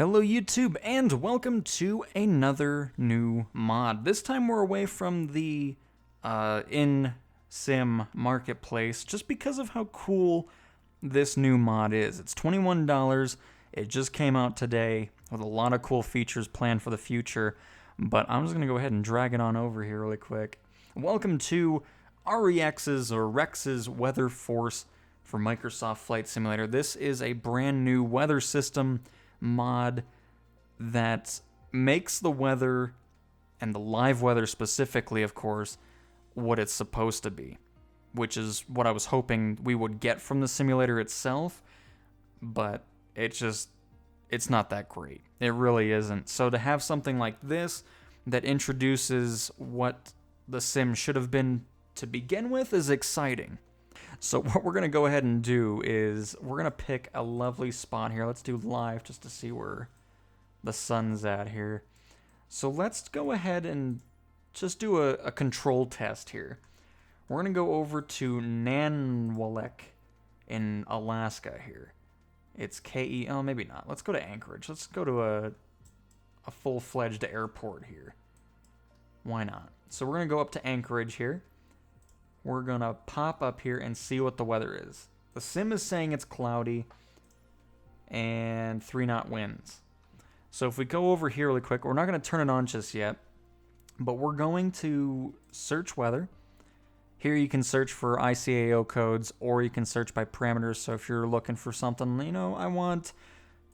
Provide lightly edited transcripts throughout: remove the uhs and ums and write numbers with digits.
Hello YouTube, and welcome to another new mod. This time we're away from the in-sim marketplace just because of how cool this new mod is. It's $21, it just came out today with a lot of cool features planned for the future, but I'm just going to go ahead and drag it on over here really quick. Welcome to REX's or Rex's Weather Force for Microsoft Flight Simulator. This is a brand new weather system mod that makes the weather, and the live weather specifically, of course, what it's supposed to be, which is what I was hoping we would get from the simulator itself, but it's not that great. It really isn't. So to have something like this that introduces what the sim should have been to begin with is exciting. So what we're going to go ahead and do is we're going to pick a lovely spot here. Let's do live just to see where the sun's at here. So let's go ahead and just do a control test here. We're going to go over to Nanwalek in Alaska here. It's K-E... Oh, maybe not. Let's go to Anchorage. Let's go to a full-fledged airport here. Why not? So we're going to go up to Anchorage here. We're going to pop up here and see what the weather is. The sim is saying it's cloudy and 3-knot winds. So if we go over here really quick, we're not going to turn it on just yet, but we're going to search weather. Here you can search for ICAO codes, or you can search by parameters. So if you're looking for something, I want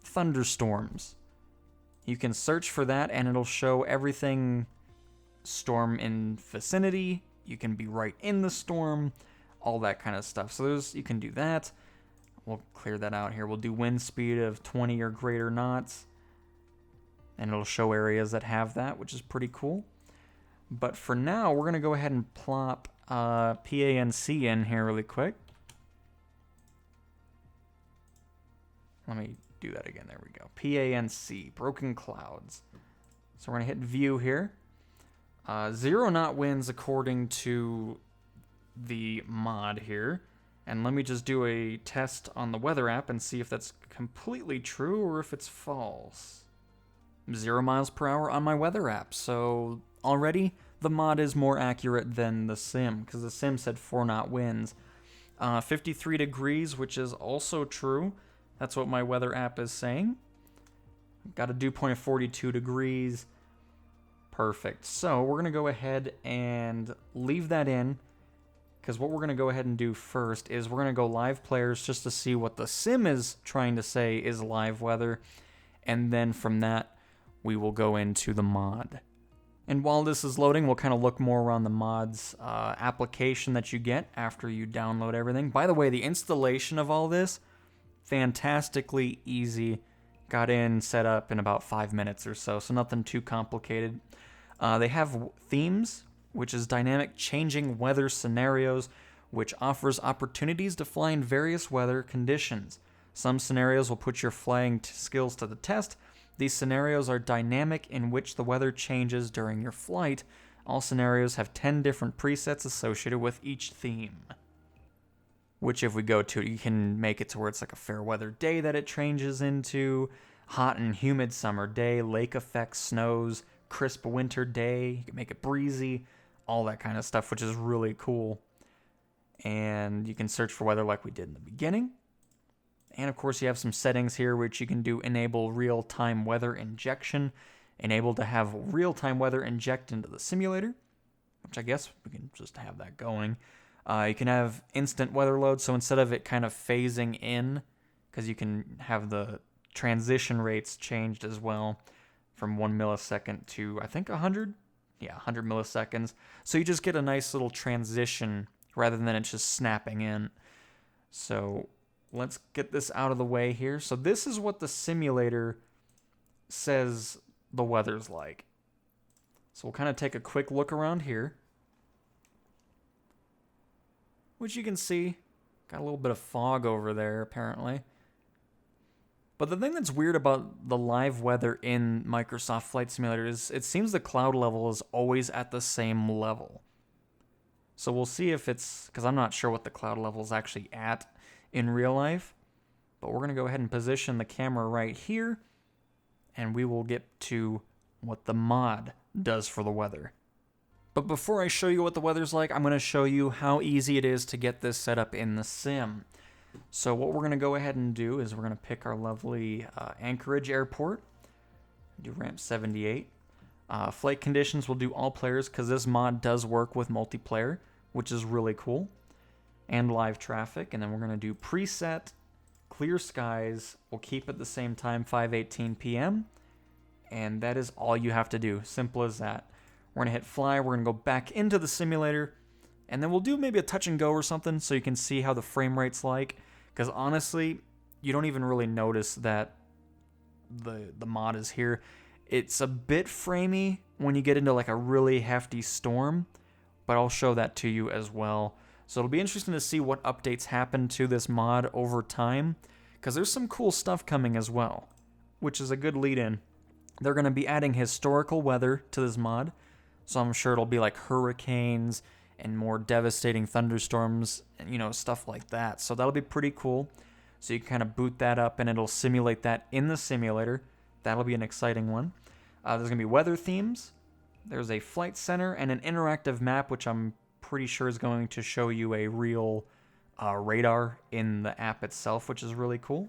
thunderstorms. You can search for that and it'll show everything storm in vicinity. You can be right in the storm, all that kind of stuff. So you can do that. We'll clear that out here. We'll do wind speed of 20 or greater knots. And it'll show areas that have that, which is pretty cool. But for now, we're going to go ahead and plop PANC in here really quick. Let me do that again. There we go. PANC, broken clouds. So we're going to hit view here. 0-knot winds according to the mod here. And let me just do a test on the weather app and see if that's completely true or if it's false. 0 miles per hour on my weather app. So already the mod is more accurate than the sim, because the sim said 4-knot winds. 53 degrees, which is also true. That's what my weather app is saying. Got a dew point of 42 degrees. Perfect. So we're going to go ahead and leave that in, because what we're going to go ahead and do first is we're going to go live players just to see what the sim is trying to say is live weather, and then from that we will go into the mod. And while this is loading, we'll kind of look more around the mod's application that you get after you download everything. By the way, the installation of all this, fantastically easy. Got in, set up in about 5 minutes or so nothing too complicated. They have themes, which is dynamic changing weather scenarios, which offers opportunities to fly in various weather conditions. Some scenarios will put your flying skills to the test. These scenarios are dynamic, in which the weather changes during your flight. All scenarios have 10 different presets associated with each theme. Which if we go to, you can make it to where it's like a fair weather day that it changes into, hot and humid summer day, lake effect, snows, crisp winter day. You can make it breezy, all that kind of stuff, which is really cool. And you can search for weather like we did in the beginning. And of course you have some settings here which you can do: enable real-time weather injection, enable to have real-time weather inject into the simulator, which I guess we can just have that going. You can have instant weather load, so instead of it kind of phasing in, because you can have the transition rates changed as well from 1 millisecond to, I think, 100? Yeah, 100 milliseconds. So you just get a nice little transition rather than it just snapping in. So let's get this out of the way here. So this is what the simulator says the weather's like. So we'll kind of take a quick look around here, which you can see, got a little bit of fog over there apparently. But the thing that's weird about the live weather in Microsoft Flight Simulator is it seems the cloud level is always at the same level. So we'll see if it's, because I'm not sure what the cloud level is actually at in real life. But we're going to go ahead and position the camera right here. and we will get to what the mod does for the weather. But before I show you what the weather's like, I'm going to show you how easy it is to get this set up in the sim. So what we're going to go ahead and do is we're going to pick our lovely Anchorage Airport, do ramp 78. Flight conditions will do all players because this mod does work with multiplayer, which is really cool, and live traffic. And then we're going to do preset, clear skies. We'll keep at the same time, 5:18 p.m. And that is all you have to do. Simple as that. We're going to hit fly. We're going to go back into the simulator. And then we'll do maybe a touch and go or something so you can see how the frame rate's like. Because honestly, you don't even really notice that the mod is here. It's a bit framey when you get into like a really hefty storm. But I'll show that to you as well. So it'll be interesting to see what updates happen to this mod over time. Because there's some cool stuff coming as well. Which is a good lead in. They're going to be adding historical weather to this mod. So I'm sure it'll be like hurricanes and more devastating thunderstorms, and, you know, stuff like that. So that'll be pretty cool. So you can kind of boot that up and it'll simulate that in the simulator. That'll be an exciting one. There's going to be weather themes. There's a flight center and an interactive map, which I'm pretty sure is going to show you a real radar in the app itself, which is really cool.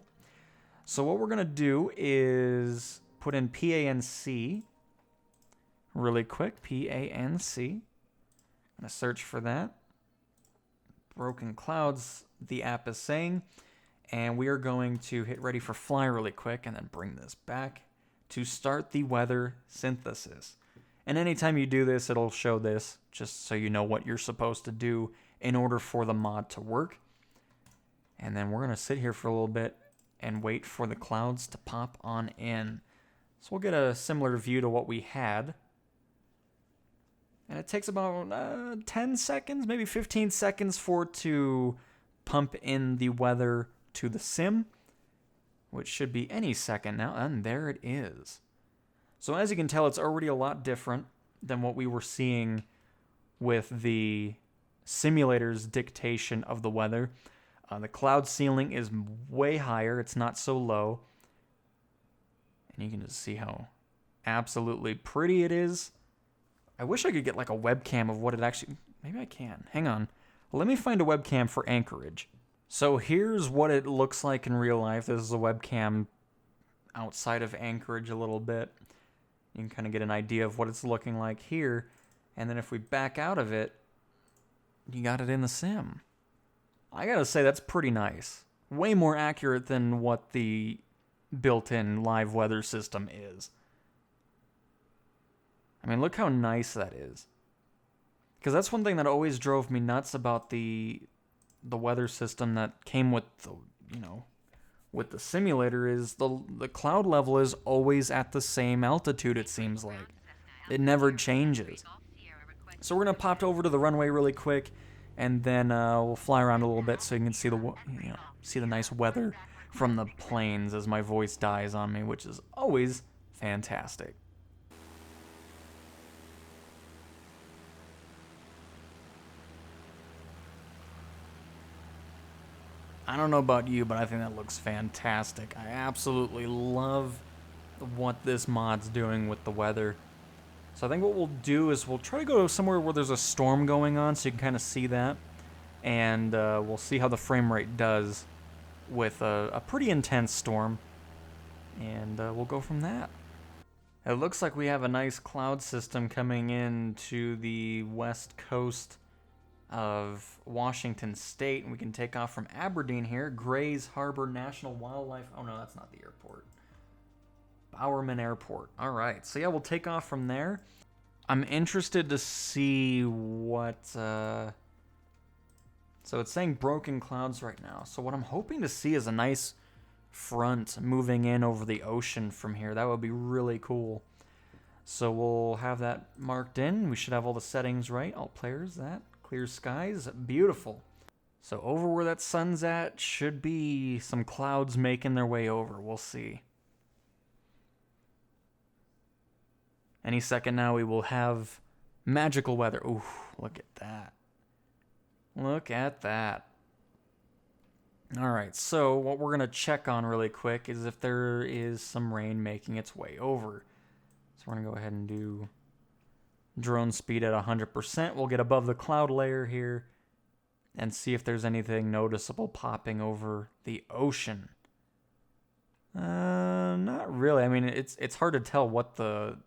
So what we're going to do is put in PANC really quick. PANC. I'm going to search for that. Broken clouds, the app is saying. And we are going to hit ready for fly really quick and then bring this back to start the weather synthesis. And anytime you do this, it'll show this just so you know what you're supposed to do in order for the mod to work. And then we're going to sit here for a little bit and wait for the clouds to pop on in. So we'll get a similar view to what we had. And it takes about 10 seconds, maybe 15 seconds for it to pump in the weather to the sim, which should be any second now. And there it is. So as you can tell, it's already a lot different than what we were seeing with the simulator's dictation of the weather. The cloud ceiling is way higher. It's not so low. And you can just see how absolutely pretty it is. I wish I could get like a webcam of what it actually... Maybe I can. Hang on. Let me find a webcam for Anchorage. So here's what it looks like in real life. This is a webcam outside of Anchorage a little bit. You can kind of get an idea of what it's looking like here. And then if we back out of it, you got it in the sim. I gotta say, that's pretty nice. Way more accurate than what the built-in live weather system is. I mean, look how nice that is. Because that's one thing that always drove me nuts about the weather system that came with the, with the simulator is the cloud level is always at the same altitude, it seems like. It never changes. So we're going to pop over to the runway really quick, and then we'll fly around a little bit so you can see the nice weather from the planes as my voice dies on me, which is always fantastic. I don't know about you, but I think that looks fantastic. I absolutely love what this mod's doing with the weather. So I think what we'll do is we'll try to go somewhere where there's a storm going on so you can kind of see that. And we'll see how the frame rate does with a pretty intense storm. And we'll go from that. It looks like we have a nice cloud system coming in to the west coast of Washington State, and we can take off from Aberdeen here. Grays Harbor National Wildlife... Oh, no, that's not the airport. Bowerman Airport. All right, so yeah, we'll take off from there. I'm interested to see what... So it's saying broken clouds right now. So what I'm hoping to see is a nice front moving in over the ocean from here. That would be really cool. So we'll have that marked in. We should have all the settings right. All players, that. Clear skies, beautiful. So over where that sun's at should be some clouds making their way over. We'll see. Any second now we will have magical weather. Ooh, look at that. Look at that. All right, so what we're going to check on really quick is if there is some rain making its way over. So we're going to go ahead and do drone speed at 100%. We'll get above the cloud layer here and see if there's anything noticeable popping over the ocean. Not really. I mean, it's hard to tell what the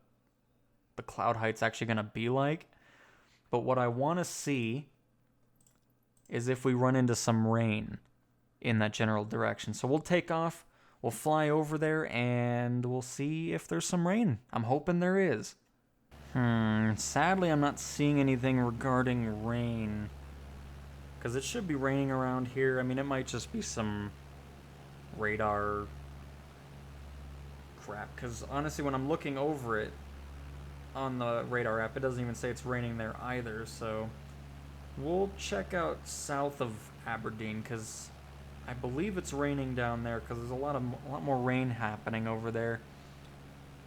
cloud height's actually going to be like. But what I want to see is if we run into some rain in that general direction. So we'll take off, we'll fly over there, and we'll see if there's some rain. I'm hoping there is. Sadly, I'm not seeing anything regarding rain. Because it should be raining around here. I mean, it might just be some radar crap. Because honestly, when I'm looking over it on the radar app, it doesn't even say it's raining there either. So we'll check out south of Aberdeen, because I believe it's raining down there, because there's a lot more rain happening over there.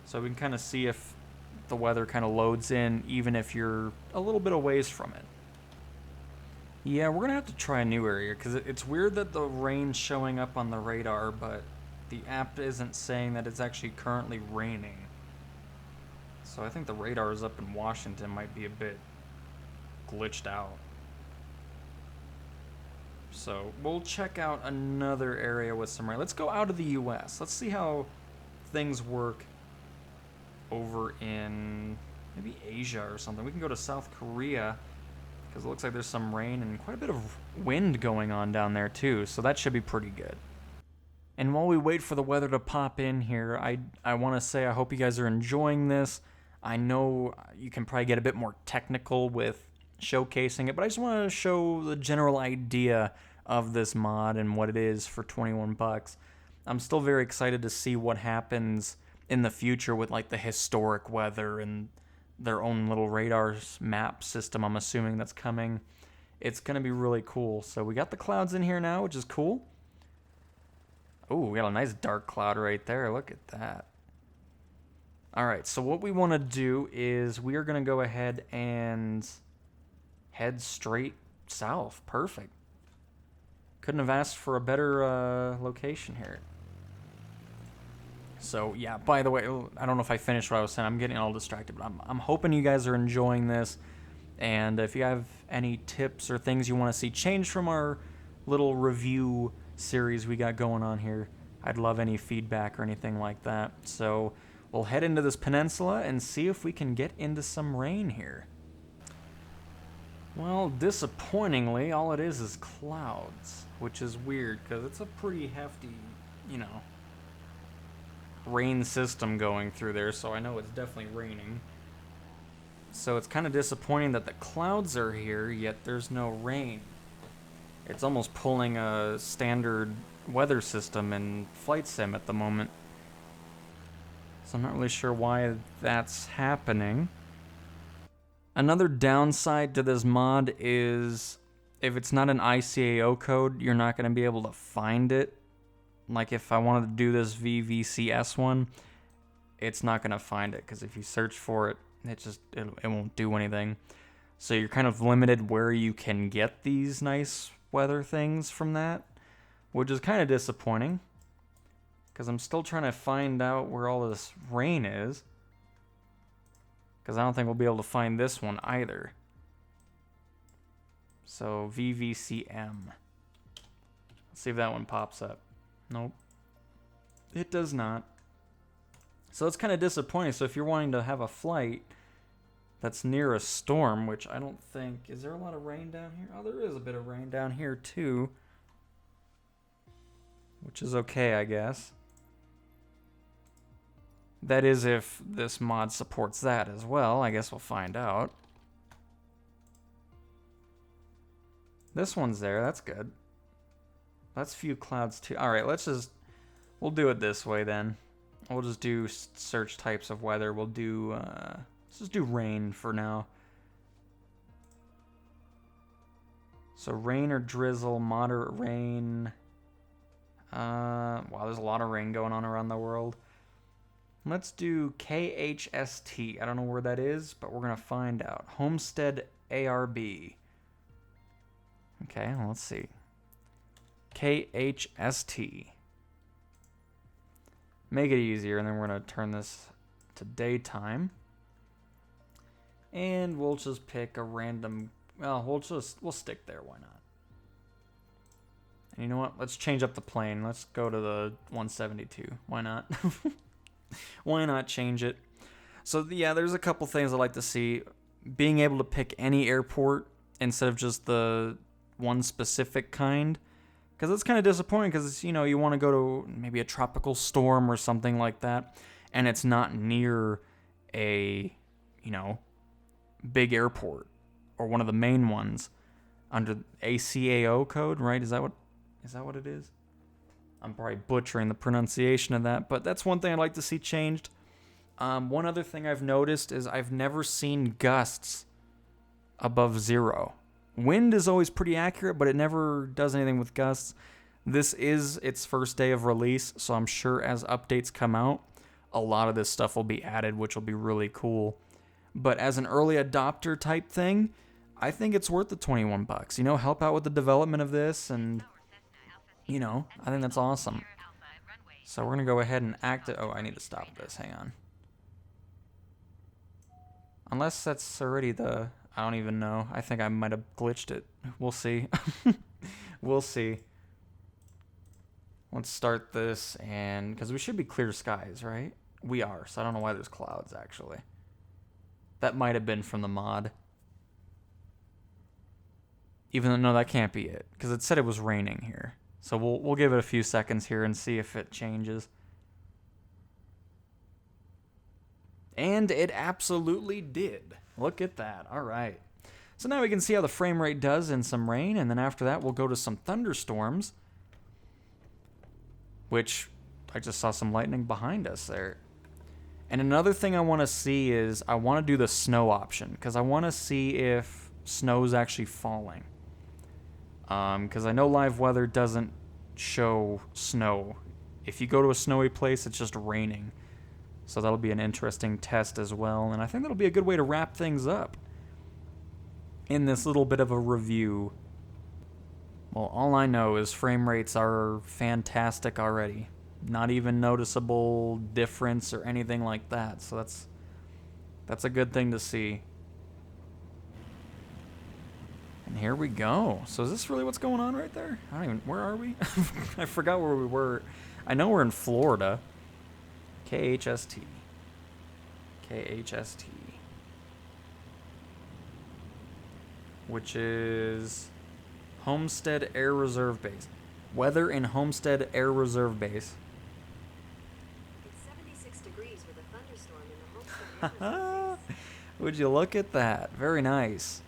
So we can kind of see if the weather kind of loads in, even if you're a little bit a ways from it. Yeah, we're going to have to try a new area, because it's weird that the rain's showing up on the radar, but the app isn't saying that it's actually currently raining. So I think the radars up in Washington might be a bit glitched out. So we'll check out another area with some rain. Let's go out of the US. Let's see how things work over in maybe Asia or something. We can go to South Korea, because it looks like there's some rain and quite a bit of wind going on down there too. So that should be pretty good. And while we wait for the weather to pop in here, I want to say I hope you guys are enjoying this. I know you can probably get a bit more technical with showcasing it, but I just want to show the general idea of this mod and what it is for 21 bucks. I'm still very excited to see what happens in the future with like the historic weather and their own little radar map system. I'm assuming that's coming. It's going to be really cool. So we got the clouds in here now, which is cool. Oh, we got a nice dark cloud right there. Look at that. All right, so what we want to do is we are going to go ahead and head straight south. Perfect. Couldn't have asked for a better location here. So, yeah, by the way, I don't know if I finished what I was saying. I'm getting all distracted, but I'm hoping you guys are enjoying this. And if you have any tips or things you want to see change from our little review series we got going on here, I'd love any feedback or anything like that. So we'll head into this peninsula and see if we can get into some rain here. Well, disappointingly, all it is clouds, which is weird because it's a pretty hefty, rain system going through there, so I know it's definitely raining. So it's kind of disappointing that the clouds are here, yet there's no rain. It's almost pulling a standard weather system in Flight Sim at the moment. So I'm not really sure why that's happening. Another downside to this mod is if it's not an ICAO code, you're not going to be able to find it. Like if I wanted to do this VVCS one, it's not going to find it, because if you search for it, it won't do anything. So you're kind of limited where you can get these nice weather things from that, which is kind of disappointing, because I'm still trying to find out where all this rain is, because I don't think we'll be able to find this one either. So VVCM. Let's see if that one pops up. Nope. It does not. So it's kind of disappointing. So if you're wanting to have a flight that's near a storm, which I don't think... Is there a lot of rain down here? Oh, there is a bit of rain down here too. Which is okay, I guess. That is if this mod supports that as well. I guess we'll find out. This one's there. That's good. That's few clouds too. Alright, we'll do it this way then. We'll just do search types of weather. We'll do, let's just do rain for now. So rain or drizzle, moderate rain. Wow, there's a lot of rain going on around the world. Let's do KHST. I don't know where that is, but we're going to find out. Homestead ARB. Okay, well, let's see. KHST. Make it easier, and then we're going to turn this to daytime. And we'll just pick a random... Well, we'll stick there. Why not? And you know what? Let's change up the plane. Let's go to the 172. Why not? Why not change it? So, yeah, there's a couple things I like to see. Being able to pick any airport instead of just the one specific kind. Because it's kind of disappointing because, you know, you want to go to maybe a tropical storm or something like that. And it's not near a, you know, big airport or one of the main ones under ACAO code, right? Is that what it is? I'm probably butchering the pronunciation of that, but that's one thing I'd like to see changed. One other thing I've noticed is I've never seen gusts above 0. Wind is always pretty accurate, but it never does anything with gusts. This is its first day of release, so I'm sure as updates come out, a lot of this stuff will be added, which will be really cool. But as an early adopter type thing, I think it's worth the $21. You know, help out with the development of this, and, you know, I think that's awesome. So we're going to go ahead and activate... Oh, I need to stop this. Hang on. Unless that's already the... I don't even know. I think I might have glitched it. We'll see. We'll see. Let's start this, and... Because we should be clear skies, right? We are, so I don't know why there's clouds, actually. That might have been from the mod. Even though, no, that can't be it. Because it said it was raining here. So we'll give it a few seconds here and see if it changes. And it absolutely did. Look at that. All right. So now we can see how the frame rate does in some rain. And then after that, we'll go to some thunderstorms. Which, I just saw some lightning behind us there. And another thing I want to see is, I want to do the snow option. Because I want to see if snow's actually falling. Because I know live weather doesn't show snow. If you go to a snowy place, it's just raining. So that'll be an interesting test as well. And I think that'll be a good way to wrap things up in this little bit of a review. Well, all I know is frame rates are fantastic already. Not even noticeable difference or anything like that. So that's a good thing to see. And here we go. So is this really what's going on right there? I don't even... Where are we? I forgot where we were. I know we're in Florida. KHST. KHST. Which is Homestead Air Reserve Base. Weather in Homestead Air Reserve Base. It's 76 degrees with a thunderstorm in the Homestead Air Reserve Base. Would you look at that? Very nice.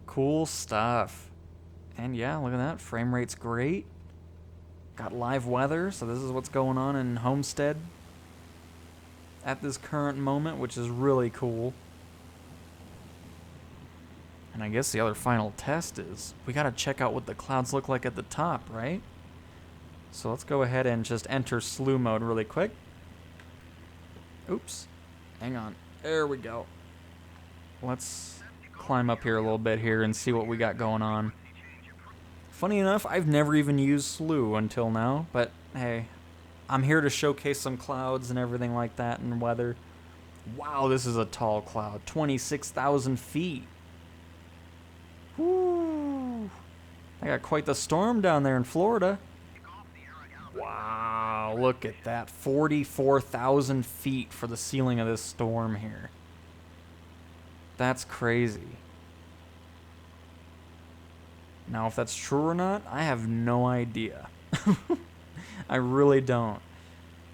Cool stuff. And yeah, look at that. Frame rate's great. Got live weather, so this is what's going on in Homestead at this current moment, which is really cool. And I guess the other final test is we got to check out what the clouds look like at the top, right? So let's go ahead and just enter slew mode really quick. Oops. Hang on. There we go. Let's climb up here a little bit here and see what we got going on. Funny enough, I've never even used slew until now, but hey, I'm here to showcase some clouds and everything like that and weather. Wow, this is a tall cloud. 26,000 feet. Woo! I got quite the storm down there in Florida. Wow, look at that. 44,000 feet for the ceiling of this storm here. That's crazy. Now, if that's true or not, I have no idea. I really don't.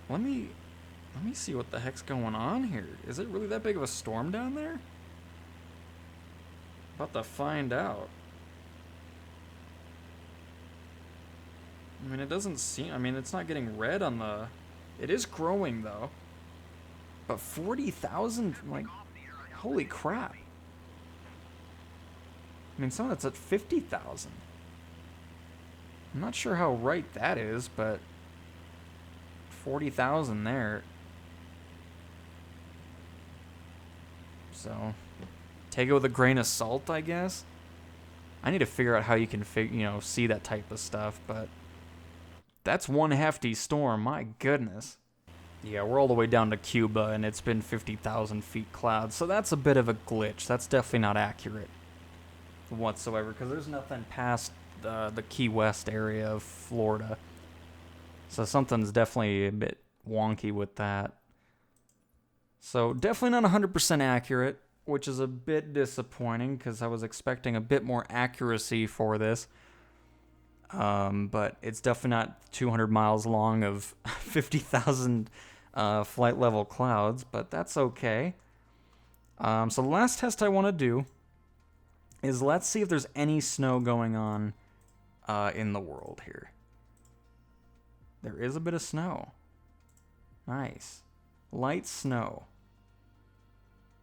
Let me see what the heck's going on here. Is it really that big of a storm down there? About to find out. I mean, it doesn't seem... I mean, it's not getting red on the... It is growing, though. But 40,000? Like, holy crap. I mean, some of that's at 50,000. I'm not sure how right that is, but 40,000 there. So, take it with a grain of salt, I guess. I need to figure out how you can see that type of stuff, but that's one hefty storm, my goodness. Yeah, we're all the way down to Cuba, and it's been 50,000 feet cloud, so that's a bit of a glitch. That's definitely not accurate whatsoever, because there's nothing past the Key West area of Florida. So something's definitely a bit wonky with that. So definitely not 100% accurate, which is a bit disappointing, because I was expecting a bit more accuracy for this. But it's definitely not 200 miles long of 50,000 flight level clouds, but that's okay. So the last test I want to do is let's see if there's any snow going on in the world here. There is a bit of snow. Nice. Light snow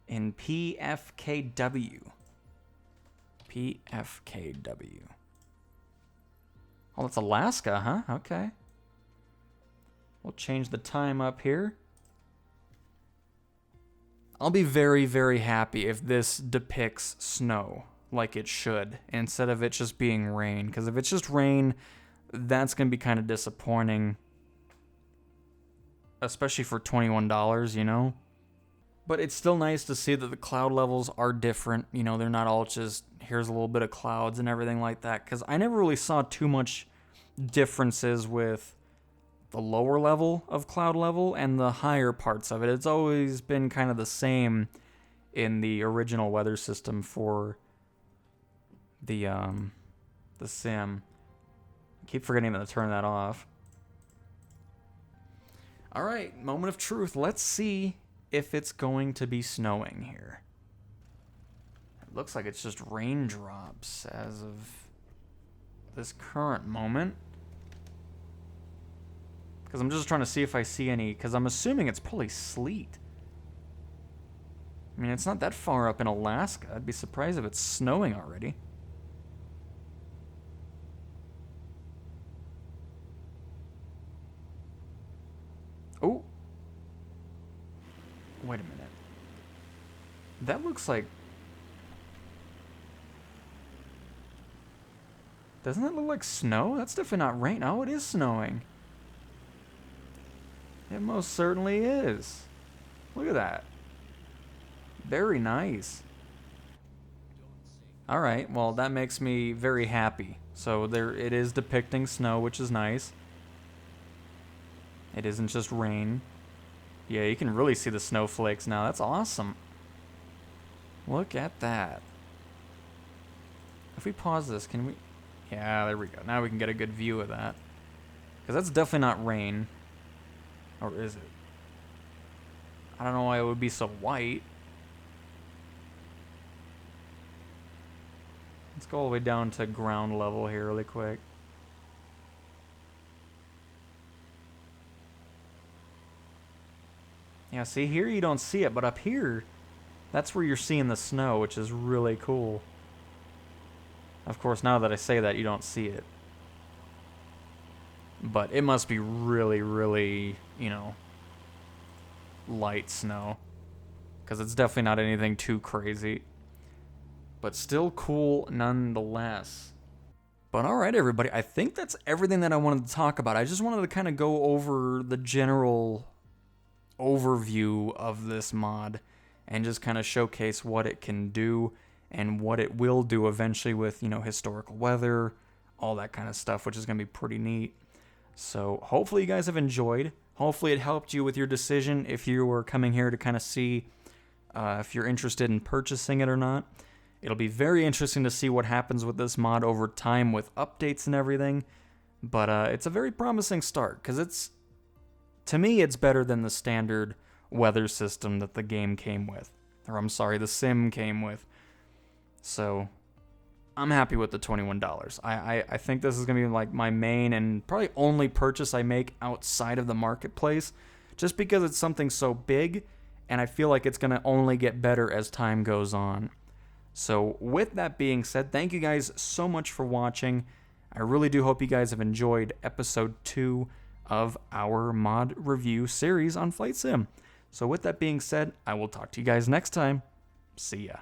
in PFKW. PFKW. Oh, that's Alaska, huh? Okay. We'll change the time up here. I'll be very, very happy if this depicts snow like it should, instead of it just being rain. Because if it's just rain, that's going to be kind of disappointing. Especially for $21, you know? But it's still nice to see that the cloud levels are different. You know, they're not all just, here's a little bit of clouds and everything like that. Because I never really saw too much differences with the lower level of cloud level and the higher parts of it. It's always been kind of the same in the original weather system for the sim. I keep forgetting to turn that off. All right, moment of truth. Let's see if it's going to be snowing here. It looks like it's just raindrops as of this current moment. Because I'm just trying to see if I see any, because I'm assuming it's probably sleet. I mean, it's not that far up in Alaska. I'd be surprised if it's snowing already. Oh. Wait a minute. That looks like... Doesn't that look like snow? That's definitely not rain. Oh, it is snowing. It most certainly is. Look at that. Very nice. Alright, well, that makes me very happy. So there, it is depicting snow, which is nice. It isn't just rain. Yeah, you can really see the snowflakes now. That's awesome. Look at that. If we pause this, can we... Yeah, there we go. Now we can get a good view of that. Because that's definitely not rain. Or is it? I don't know why it would be so white. Let's go all the way down to ground level here really quick. Yeah, see here you don't see it, but up here, that's where you're seeing the snow, which is really cool. Of course, now that I say that, you don't see it. But it must be really, really, you know, light snow. Because it's definitely not anything too crazy. But still cool nonetheless. But alright, everybody, I think that's everything that I wanted to talk about. I just wanted to kind of go over the general overview of this mod and just kind of showcase what it can do and what it will do eventually with, you know, historical weather, all that kind of stuff, which is going to be pretty neat. So hopefully you guys have enjoyed. Hopefully it helped you with your decision if you were coming here to kind of see if you're interested in purchasing it or not. It'll be very interesting to see what happens with this mod over time with updates and everything. But it's a very promising start because it's, to me, it's better than the standard weather system that the game came with. Or I'm sorry, the sim came with. So I'm happy with the $21. I think this is going to be like my main and probably only purchase I make outside of the marketplace, just because it's something so big and I feel like it's going to only get better as time goes on. So with that being said, thank you guys so much for watching. I really do hope you guys have enjoyed episode 2 of our mod review series on Flight Sim. So with that being said, I will talk to you guys next time. See ya.